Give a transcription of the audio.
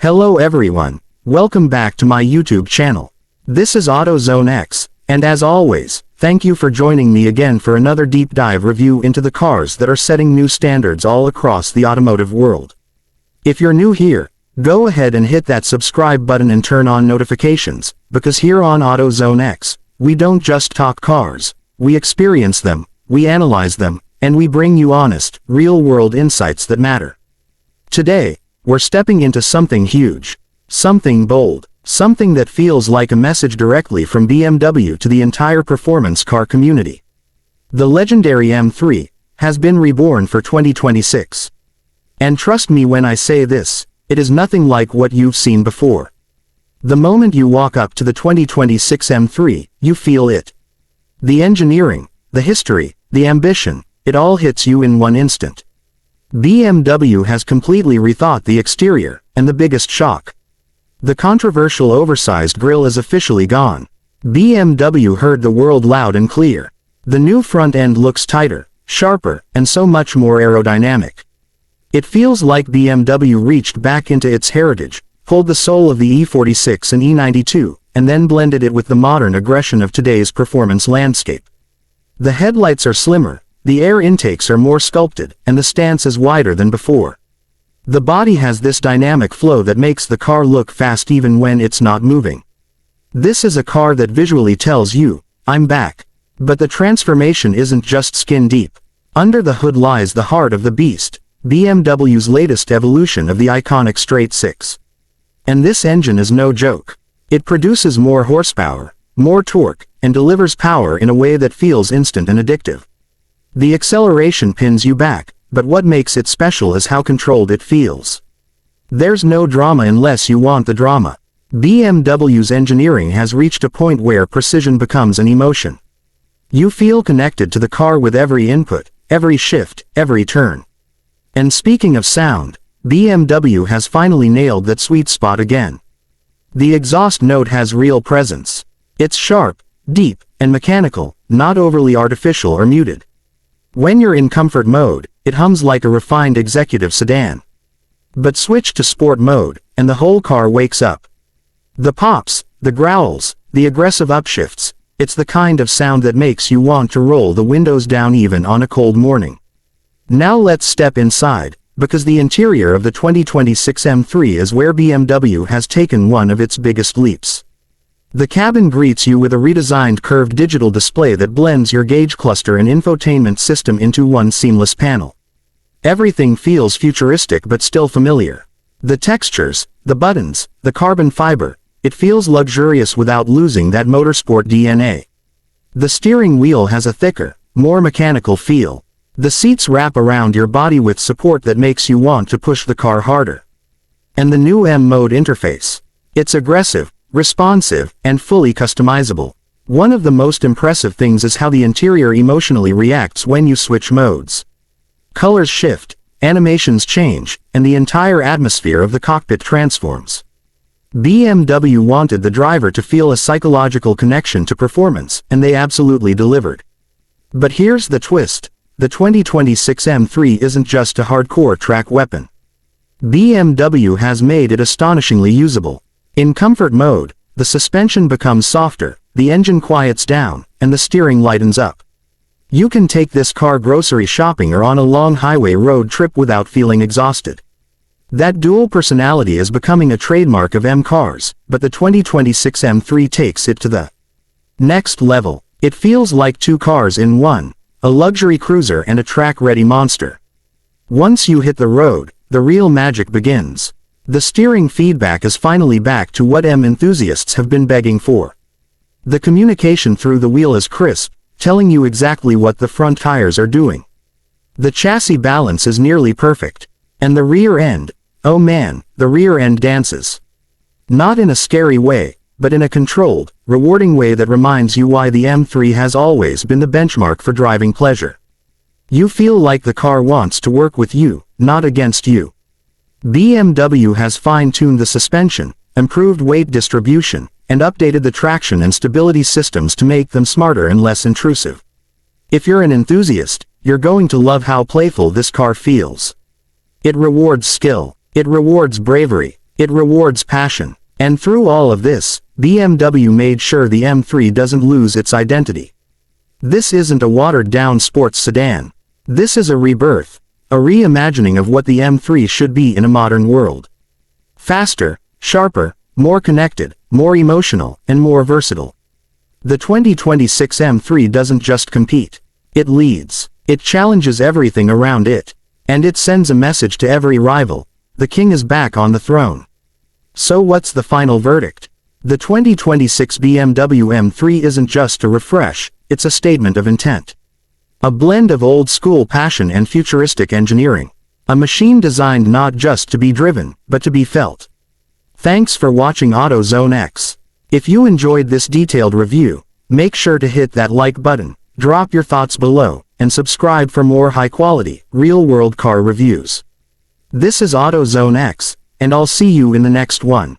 Hello everyone, welcome back to my YouTube channel. This is AutoZoneX, and as always, thank you for joining me again for another deep dive review into the cars that are setting new standards all across the automotive world. If you're new here, go ahead and hit that subscribe button and turn on notifications, because here on AutoZoneX, we don't just talk cars, we experience them, we analyze them, and we bring you honest, real-world insights that matter. Today, we're stepping into something huge, something bold, something that feels like a message directly from BMW to the entire performance car community. The legendary M3 has been reborn for 2026. And trust me when I say this, it is nothing like what you've seen before. The moment you walk up to the 2026 M3, you feel it. The engineering, the history, the ambition, it all hits you in one instant. BMW has completely rethought the exterior, and the biggest shock. The controversial oversized grille is officially gone. BMW heard the world loud and clear. The new front end looks tighter, sharper, and so much more aerodynamic. It feels like BMW reached back into its heritage, pulled the soul of the E46 and E92, and then blended it with the modern aggression of today's performance landscape. The headlights are slimmer, the air intakes are more sculpted, and the stance is wider than before. The body has this dynamic flow that makes the car look fast even when it's not moving. This is a car that visually tells you, I'm back. But the transformation isn't just skin deep. Under the hood lies the heart of the beast, BMW's latest evolution of the iconic straight six. And this engine is no joke. It produces more horsepower, more torque, and delivers power in a way that feels instant and addictive. The acceleration pins you back, but what makes it special is how controlled it feels. There's no drama unless you want the drama. BMW's engineering has reached a point where precision becomes an emotion. You feel connected to the car with every input, every shift, every turn. And speaking of sound, BMW has finally nailed that sweet spot again. The exhaust note has real presence. It's sharp, deep, and mechanical, not overly artificial or muted. When you're in comfort mode, it hums like a refined executive sedan. But switch to sport mode, and the whole car wakes up. The pops, the growls, the aggressive upshifts, it's the kind of sound that makes you want to roll the windows down even on a cold morning. Now let's step inside, because the interior of the 2026 M3 is where BMW has taken one of its biggest leaps. The cabin greets you with a redesigned curved digital display that blends your gauge cluster and infotainment system into one seamless panel. Everything feels futuristic but still familiar. The textures, the buttons, the carbon fiber, it feels luxurious without losing that motorsport DNA. The steering wheel has a thicker, more mechanical feel. The seats wrap around your body with support that makes you want to push the car harder. And the new M-Mode interface. It's aggressive, responsive, and fully customizable. One of the most impressive things is how the interior emotionally reacts when you switch modes. Colors shift, animations change, and the entire atmosphere of the cockpit transforms. BMW wanted the driver to feel a psychological connection to performance, and they absolutely delivered. But here's the twist. The 2026 M3 isn't just a hardcore track weapon. BMW has made it astonishingly usable. In comfort mode, the suspension becomes softer, the engine quiets down, and the steering lightens up. You can take this car grocery shopping or on a long highway road trip without feeling exhausted. That dual personality is becoming a trademark of M cars, but the 2026 M3 takes it to the next level. It feels like two cars in one, a luxury cruiser and a track-ready monster. Once you hit the road, the real magic begins. The steering feedback is finally back to what M enthusiasts have been begging for. The communication through the wheel is crisp, telling you exactly what the front tires are doing. The chassis balance is nearly perfect. And the rear end, oh man, the rear end dances. Not in a scary way, but in a controlled, rewarding way that reminds you why the M3 has always been the benchmark for driving pleasure. You feel like the car wants to work with you, not against you. BMW has fine-tuned the suspension, improved weight distribution, and updated the traction and stability systems to make them smarter and less intrusive. If you're an enthusiast, you're going to love how playful this car feels. It rewards skill, it rewards bravery, It rewards passion. And through all of this, BMW made sure the M3 doesn't lose its identity. This isn't a watered-down sports sedan. This is a rebirth, a reimagining of what the M3 should be in a modern world. Faster, sharper, more connected, more emotional, and more versatile. The 2026 M3 doesn't just compete. It leads. It challenges everything around it. And it sends a message to every rival: the king is back on the throne. So what's the final verdict? The 2026 BMW M3 isn't just a refresh, it's a statement of intent. A blend of old-school passion and futuristic engineering. A machine designed not just to be driven, but to be felt. Thanks for watching AutoZoneX. If you enjoyed this detailed review, make sure to hit that like button, drop your thoughts below, and subscribe for more high-quality, real-world car reviews. This is AutoZoneX, and I'll see you in the next one.